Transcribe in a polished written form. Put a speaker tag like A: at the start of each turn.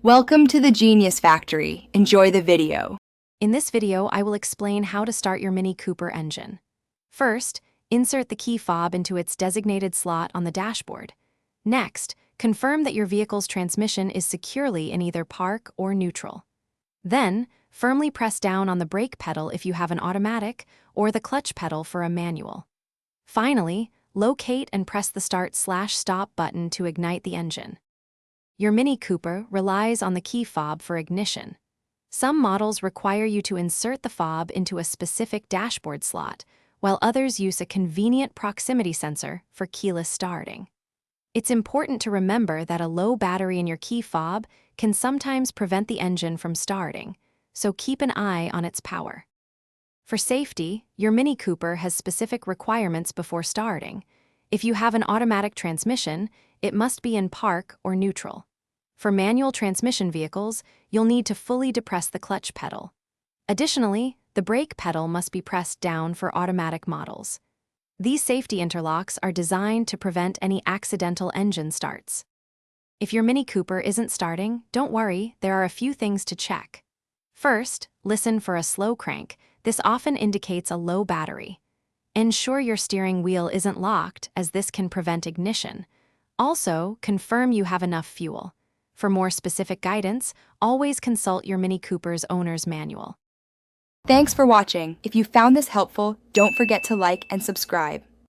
A: Welcome to the Genius Factory. Enjoy the video.
B: In this video, I will explain how to start your Mini Cooper engine. First, insert the key fob into its designated slot on the dashboard. Next, confirm that your vehicle's transmission is securely in either park or neutral. Then, firmly press down on the brake pedal if you have an automatic or the clutch pedal for a manual. Finally, locate and press the Start/Stop button to ignite the engine. Your Mini Cooper relies on the key fob for ignition. Some models require you to insert the fob into a specific dashboard slot, while others use a convenient proximity sensor for keyless starting. It's important to remember that a low battery in your key fob can sometimes prevent the engine from starting, so keep an eye on its power. For safety, your Mini Cooper has specific requirements before starting. If you have an automatic transmission, it must be in park or neutral. For manual transmission vehicles, you'll need to fully depress the clutch pedal. Additionally, the brake pedal must be pressed down for automatic models. These safety interlocks are designed to prevent any accidental engine starts. If your Mini Cooper isn't starting, don't worry, there are a few things to check. First, listen for a slow crank. This often indicates a low battery. Ensure your steering wheel isn't locked, as this can prevent ignition. Also, confirm you have enough fuel. For more specific guidance, always consult your Mini Cooper's owner's manual.
A: Thanks for watching. If you found this helpful, don't forget to like and subscribe.